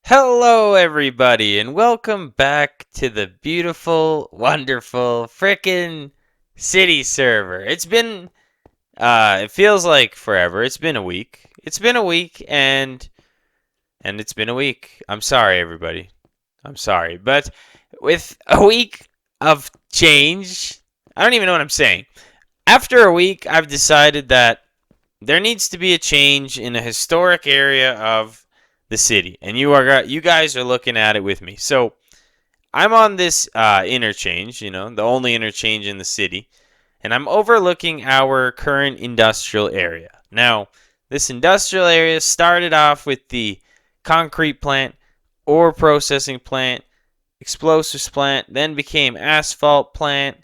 Hello, everybody, and welcome back to the beautiful, wonderful, frickin' city server. It feels like forever. It's been a week. It's been a week, and it's been a week. I'm sorry, everybody. I'm sorry, but with a week of change, I don't even know what I'm saying. After a week, I've decided that there needs to be a change in a historic area of the city, and you guys are looking at it with me. So I'm on this interchange, the only interchange in the city, and I'm overlooking our current industrial area. Now, this industrial area started off with the concrete plant, ore processing plant, explosives plant, then became asphalt plant,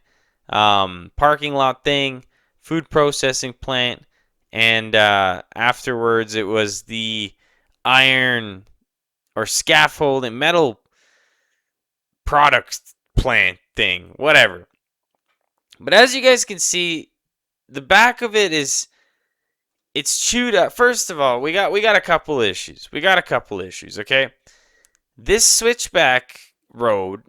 parking lot thing, food processing plant, and afterwards it was the iron or scaffold and metal products plant thing, whatever. But as you guys can see, the back of it's chewed up. First of all, we got a couple issues. Okay? This switchback road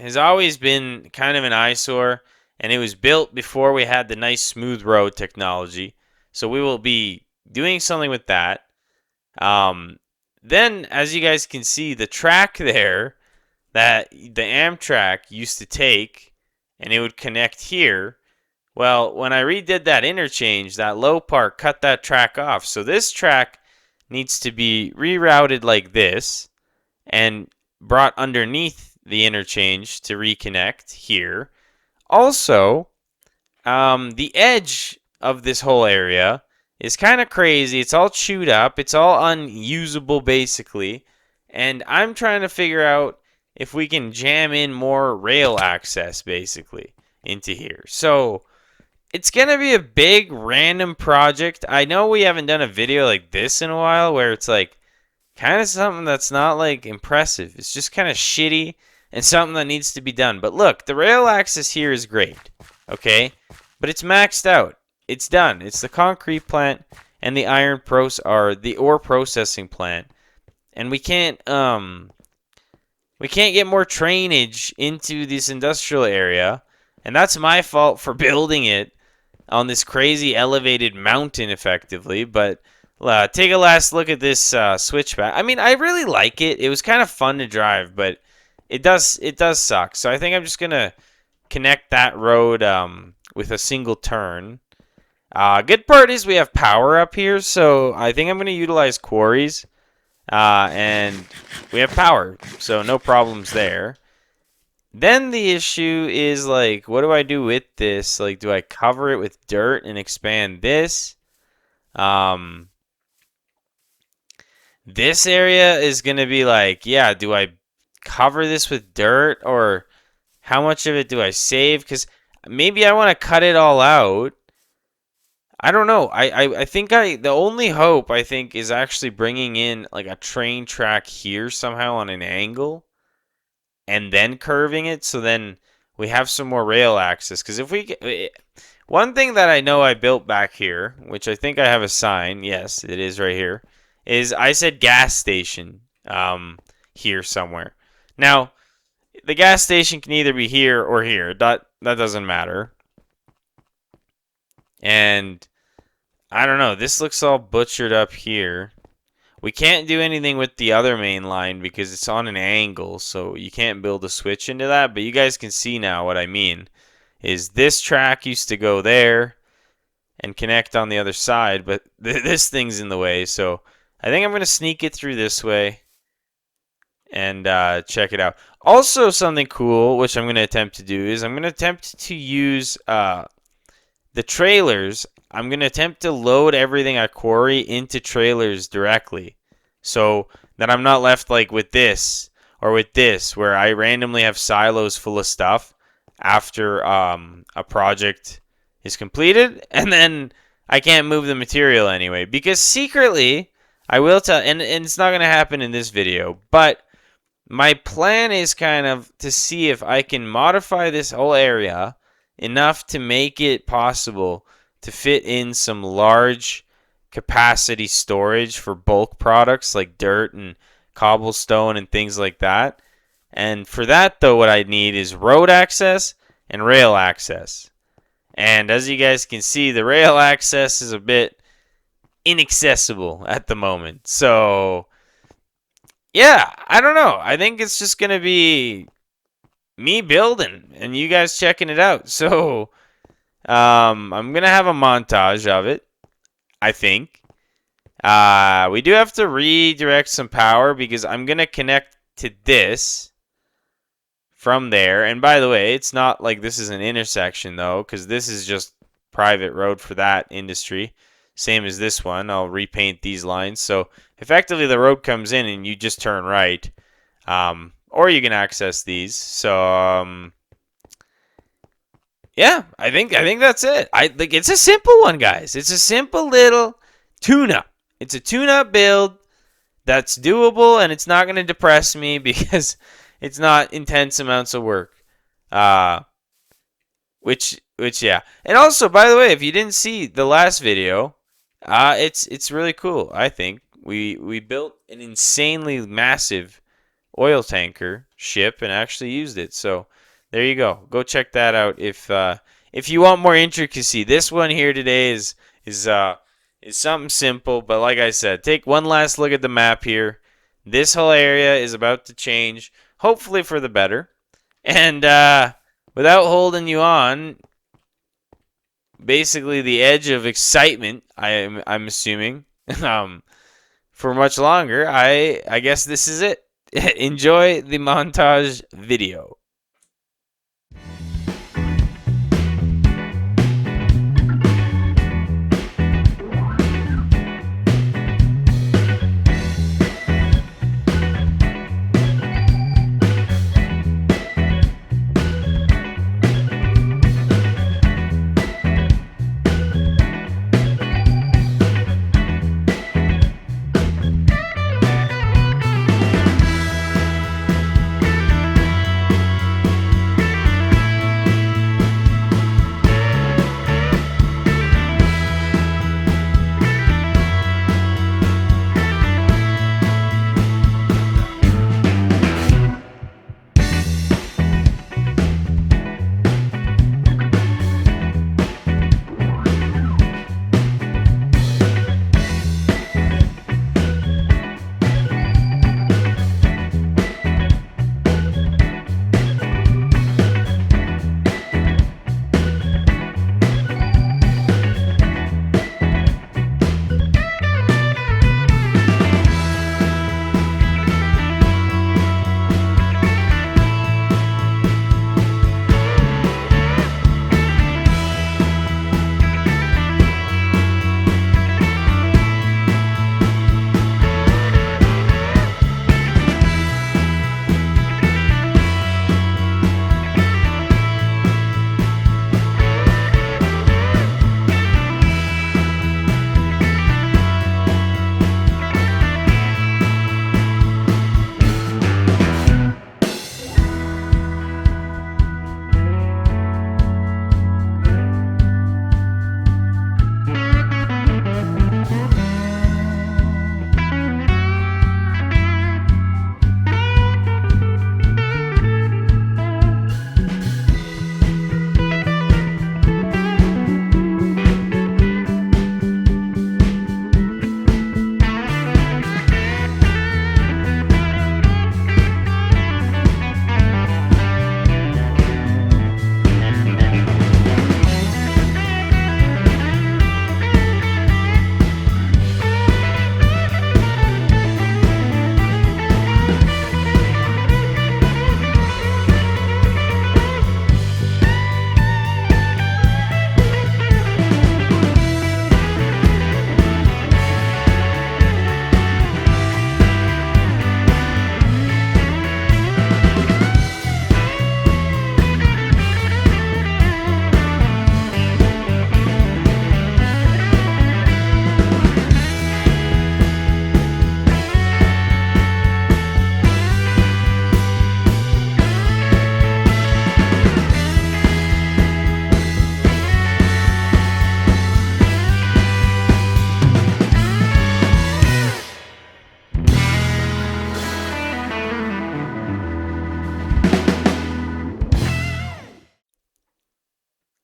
has always been kind of an eyesore, and it was built before we had the nice smooth road technology. So we will be doing something with that. Then, as you guys can see, the track there that the Amtrak used to take, and it would connect here. Well, when I redid that interchange, that low part cut that track off. So this track needs to be rerouted like this and brought underneath the interchange to reconnect here. Also, the edge of this whole area is kind of crazy. It's all chewed up. It's all unusable, basically. And I'm trying to figure out if we can jam in more rail access, basically, into here. So it's going to be a big random project. I know we haven't done a video like this in a while where it's like kind of something that's not like impressive. It's just kind of shitty and something that needs to be done. But look, the rail access here is great. Okay? But it's maxed out. It's done. It's the concrete plant and the the ore processing plant. And we can't get more trainage into this industrial area. And that's my fault for building it on this crazy elevated mountain effectively. But take a last look at this switchback. I mean, I really like it. It was kind of fun to drive, but it does suck. So I think I'm just gonna connect that road with a single turn. Good part is we have power up here, so I think I'm gonna utilize quarries, and we have power, so no problems there. Then the issue is like, what do I do with this? Like, do I cover it with dirt and expand this? Um, this area is gonna be like, yeah, do I cover this with dirt, or how much of it do I save? Because maybe I want to cut it all out. I don't know. I think the only hope I think is actually bringing in like a train track here somehow on an angle and then curving it, so then we have some more rail access. Because if we get, one thing that I know I built back here, which I think I have a sign, yes, it is right here, is I said gas station here somewhere. Now, the gas station can either be here or here. That doesn't matter. And I don't know. This looks all butchered up here. We can't do anything with the other main line because it's on an angle, so you can't build a switch into that. But you guys can see now what I mean. Is this track used to go there and connect on the other side, but this thing's in the way. So I think I'm going to sneak it through this way and check it out. Also, something cool, which I'm going to attempt to do, is I'm going to attempt to use the trailers. I'm going to attempt to load everything I quarry into trailers directly, so that I'm not left like with this or with this, where I randomly have silos full of stuff after a project is completed, and then I can't move the material anyway. Because secretly, I will tell, and it's not going to happen in this video, but my plan is kind of to see if I can modify this whole area enough to make it possible to fit in some large capacity storage for bulk products like dirt and cobblestone and things like that. And for that, though, what I need is road access and rail access. And as you guys can see, the rail access is a bit inaccessible at the moment. So, yeah, I don't know. I think it's just going to be me building and you guys checking it out. So, I'm going to have a montage of it, I think. We do have to redirect some power because I'm going to connect to this from there. And by the way, it's not like this is an intersection, though, because this is just private road for that industry. Same as this one. I'll repaint these lines. So effectively, the road comes in and you just turn right. Or you can access these. So, yeah, I think that's it. It's a simple one, guys. It's a simple little tune-up. It's a tune-up build that's doable, and it's not going to depress me because it's not intense amounts of work. Which yeah. And also, by the way, if you didn't see the last video, it's really cool. I think we built an insanely massive oil tanker ship and actually used it. So there you go. Go check that out if you want more intricacy. This one here today is something simple, but like I said, take one last look at the map here. This whole area is about to change, hopefully for the better. And without holding you on, basically the edge of excitement, I'm assuming, for much longer, I guess this is it. Enjoy the montage video.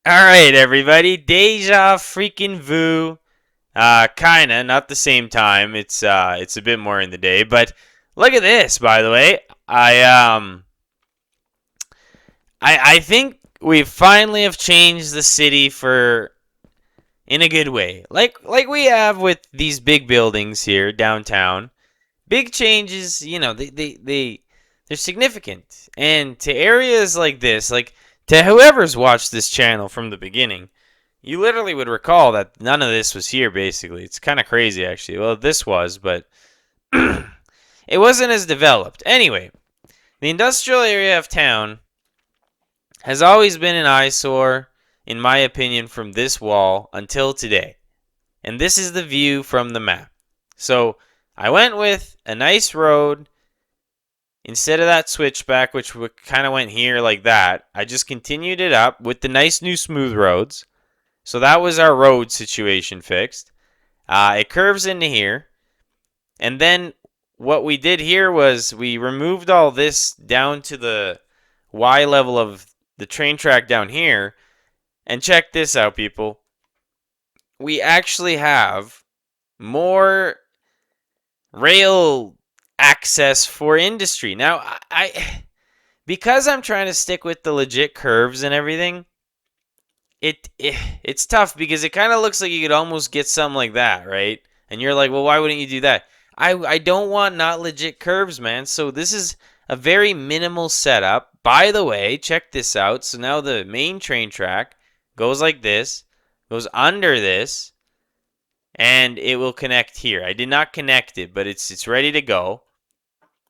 All right, everybody. Deja freaking vu. Kinda, not the same time. It's a bit more in the day, but look at this. By the way, I think we finally have changed the city for in a good way. Like we have with these big buildings here downtown. Big changes, they're significant. And to areas like this, like to whoever's watched this channel from the beginning, you literally would recall that none of this was here basically. It's kind of crazy actually. Well, this was, but it wasn't as developed. Anyway, the industrial area of town has always been an eyesore, in my opinion, from this wall until today. And this is the view from the map. So I went with a nice road instead of that switchback, which kind of went here like that. I just continued it up with the nice new smooth roads. So that was our road situation fixed. It curves into here. And then what we did here was we removed all this down to the Y level of the train track down here. And check this out, people. We actually have more rail access for industry. Now, because I'm trying to stick with the legit curves and everything, it's tough because it kind of looks like you could almost get something like that, right? And you're like, well, why wouldn't you do that? I don't want not legit curves, man. So this is a very minimal setup. By the way, check this out. So now the main train track goes like this, goes under this, and it will connect here. I did not connect it, but it's ready to go.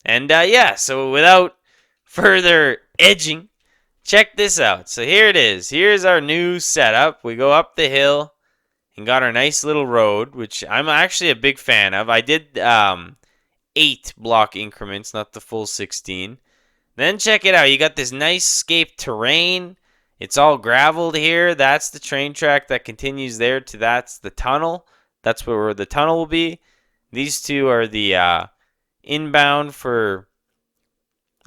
And yeah, so without further edging, check this out. So here it is. Here's our new setup. We go up the hill and got our nice little road, which I'm actually a big fan of. I did 8 block increments, not the full 16. Then check it out. You got this nice scaped terrain. It's all graveled here. That's the train track that continues there to that's the tunnel. That's where the tunnel will be. These two are the inbound for,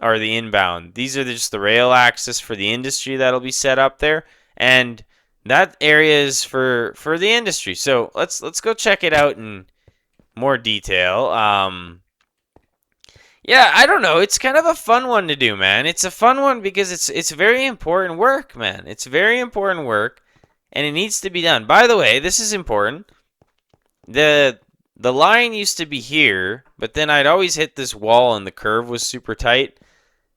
or the inbound. These are just the rail access for the industry that'll be set up there, and that area is for the industry. So let's go check it out in more detail. Yeah, I don't know. It's kind of a fun one to do, man. It's a fun one because it's very important work, man. It's very important work, and it needs to be done. By the way, this is important. The line used to be here, but then I'd always hit this wall and the curve was super tight.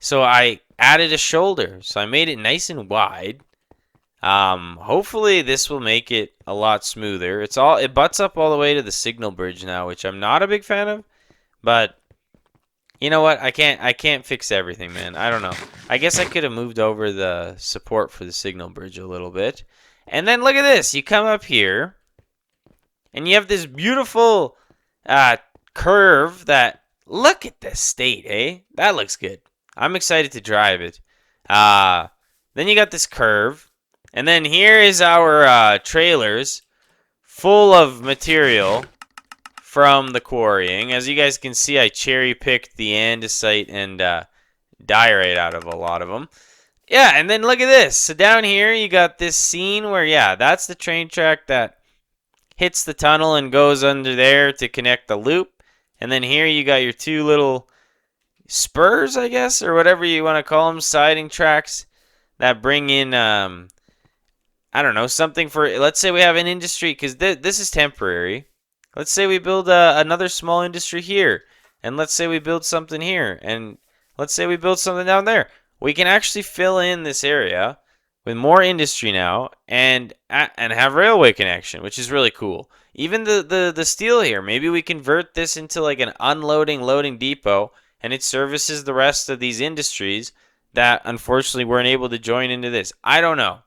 So I added a shoulder. So I made it nice and wide. Hopefully this will make it a lot smoother. It butts up all the way to the signal bridge now, which I'm not a big fan of, but you know what? I can't fix everything, man. I don't know. I guess I could have moved over the support for the signal bridge a little bit. And then look at this. You come up here and you have this beautiful curve that, look at the state, eh? That looks good. I'm excited to drive it. Then you got this curve. And then here is our trailers full of material from the quarrying. As you guys can see, I cherry-picked the andesite and diorite out of a lot of them. Yeah, and then look at this. So down here, you got this scene where, yeah, that's the train track that hits the tunnel and goes under there to connect the loop. And then here you got your two little spurs, I guess, or whatever you want to call them, siding tracks that bring in, I don't know, something for, let's say we have an industry, because this is temporary. Let's say we build another small industry here, and let's say we build something here, and let's say we build something down there. We can actually fill in this area with more industry now and have railway connection, which is really cool. Even the steel here, maybe we convert this into like an unloading loading depot, and it services the rest of these industries that unfortunately weren't able to join into this. I don't know.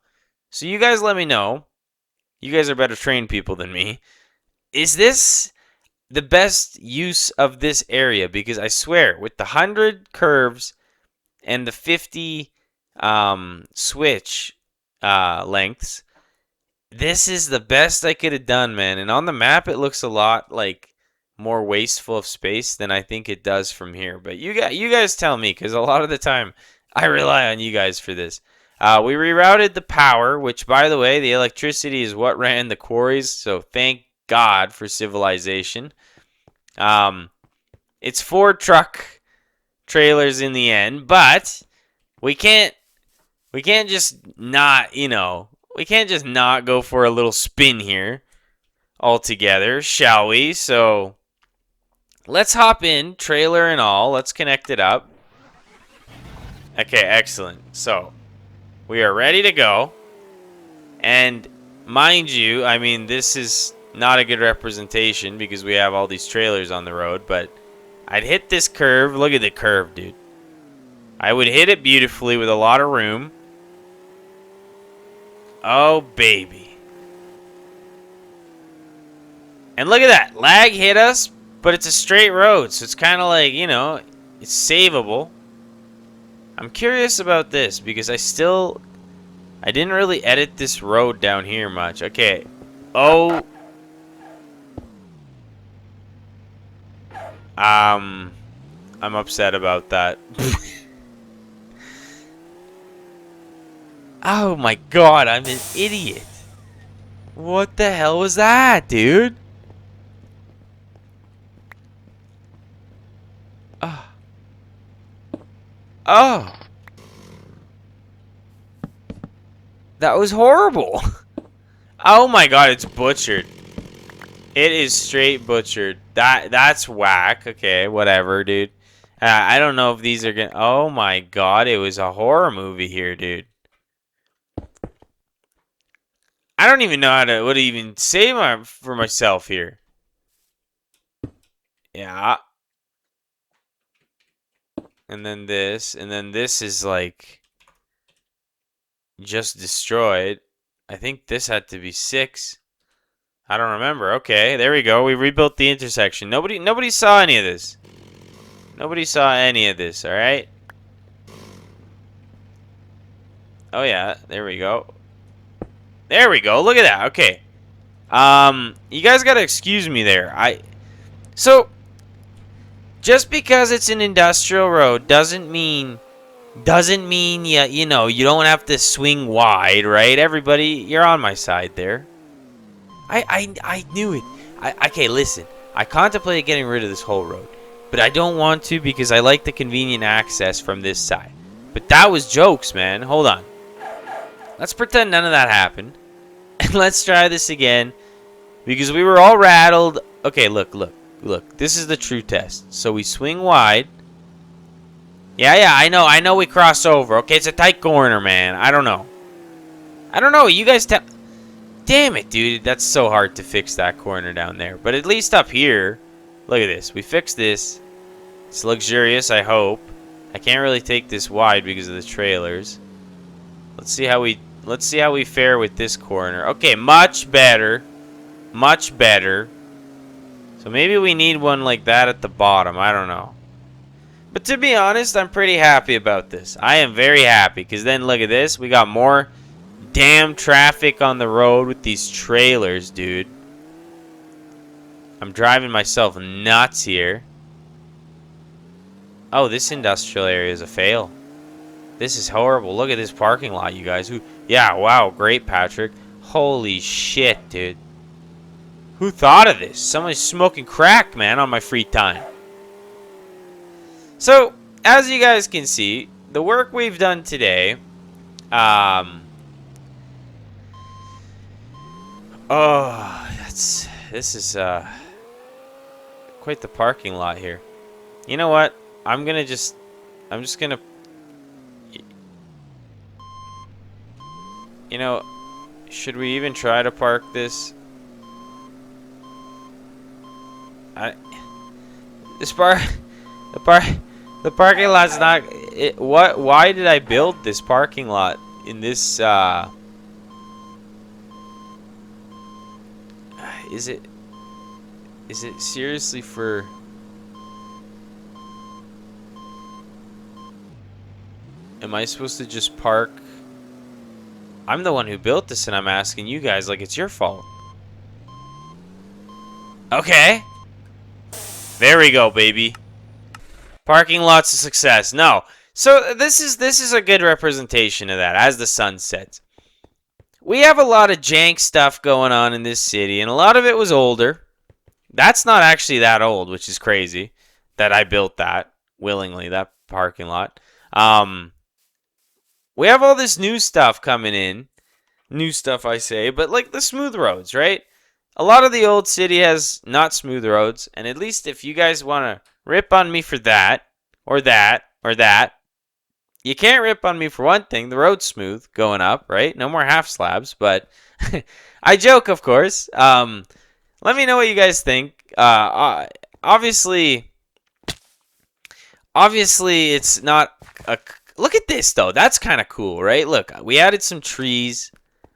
So you guys let me know. You guys are better trained people than me. Is this the best use of this area? Because I swear, with the 100 curves and the 50 switch lengths, this is the best I could have done, man. And on the map, it looks a lot like more wasteful of space than I think it does from here. But you guys tell me, because a lot of the time I rely on you guys for this. We rerouted the power, which, by the way, the electricity is what ran the quarries, so thank God for civilization. It's 4 truck trailers in the end, but we can't just not, we can't just not go for a little spin here altogether, shall we? So let's hop in, trailer and all. Let's connect it up. Okay, excellent. So we are ready to go. And mind you, I mean, this is not a good representation because we have all these trailers on the road, but I'd hit this curve. Look at the curve, dude. I would hit it beautifully with a lot of room. Oh, baby. And look at that. Lag hit us, but it's a straight road, so it's kind of like, it's savable. I'm curious about this because I didn't really edit this road down here much. Okay. Oh. I'm upset about that. Oh my god, I'm an idiot. What the hell was that, dude? Oh. Oh. That was horrible. Oh my god, it's butchered. It is straight butchered. That's whack. Okay, whatever, dude. I don't know if these are gonna... Oh my god, it was a horror movie here, dude. I don't even know what to even say for myself here. Yeah. And then this is like just destroyed. I think this had to be 6. I don't remember. Okay, there we go. We rebuilt the intersection. Nobody saw any of this. Nobody saw any of this, alright? Oh yeah, there we go. There we go. Look at that. Okay. You guys gotta excuse me there. So just because it's an industrial road doesn't mean you don't have to swing wide, right? Everybody, you're on my side there. I knew it. Okay, listen. I contemplated getting rid of this whole road, but I don't want to because I like the convenient access from this side. But that was jokes, man. Hold on. Let's pretend none of that happened. And let's try this again because we were all rattled. Okay, look. This is the true test. So we swing wide. Yeah, I know we cross over. Okay, it's a tight corner, man. I don't know. You guys tell... Damn it, dude. That's so hard to fix that corner down there. But at least up here, look at this. We fixed this. It's luxurious, I hope. I can't really take this wide because of the trailers. Let's see how we fare with this corner. Okay, much better. Much better. So maybe we need one like that at the bottom. I don't know. But to be honest, I'm pretty happy about this. I am very happy because then look at this. We got more damn traffic on the road with these trailers, dude. I'm driving myself nuts here. Oh, this industrial area is a fail. This is horrible. Look at this parking lot, you guys. Yeah, wow, great, Patrick. Holy shit, dude. Who thought of this? Somebody's smoking crack, man, on my free time. So, as you guys can see, the work we've done today, this is quite the parking lot here. You know what? I'm just gonna, should we even try to park this? The parking lot's not. Why did I build this parking lot in this? Is it seriously for? Am I supposed to just park? I'm the one who built this, and I'm asking you guys like it's your fault. Okay. There we go, baby. Parking lot's a success. No. So this is a good representation of that as the sun sets. We have a lot of jank stuff going on in this city, and a lot of it was older. That's not actually that old, which is crazy that I built that willingly, that parking lot. We have all this new stuff coming in. New stuff, I say, but like the smooth roads, right? A lot of the old city has not smooth roads, and at least if you guys want to rip on me for that, or that, or that, you can't rip on me for one thing. The road's smooth going up, right? No more half slabs, but I joke, of course. Let me know what you guys think. Obviously, it's not a. Look at this though. That's kind of cool, right? Look, we added some trees.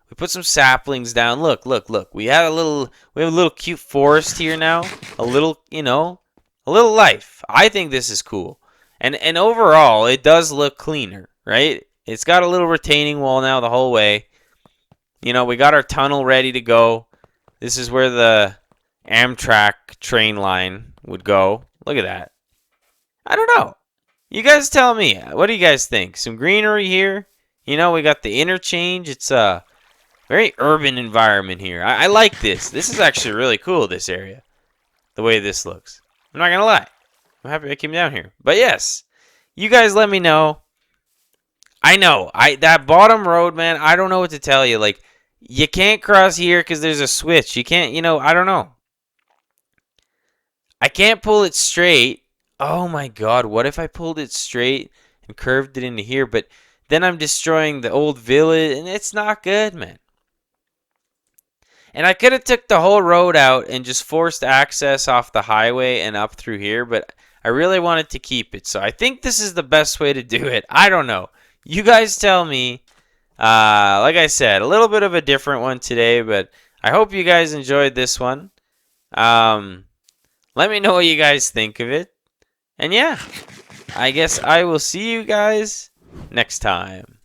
We put some saplings down. Look, look, look. We have a little cute forest here now. A little, a little life. I think this is cool. And overall, it does look cleaner, right? It's got a little retaining wall now the whole way. We got our tunnel ready to go. This is where the Amtrak train line would go. Look at that. I don't know. You guys tell me. What do you guys think? Some greenery here. We got the interchange. It's a very urban environment here. I like this. This is actually really cool, this area. The way this looks. I'm not going to lie. I'm happy I came down here. But yes, you guys let me know. I know. That bottom road, man, I don't know what to tell you. Like, you can't cross here because there's a switch. You can't, I don't know. I can't pull it straight. Oh my god, what if I pulled it straight and curved it into here? But then I'm destroying the old village, and it's not good, man. And I could have took the whole road out and just forced access off the highway and up through here, but I really wanted to keep it. So I think this is the best way to do it. I don't know. You guys tell me. Like I said, a little bit of a different one today, but I hope you guys enjoyed this one. Let me know what you guys think of it. And yeah, I guess I will see you guys next time.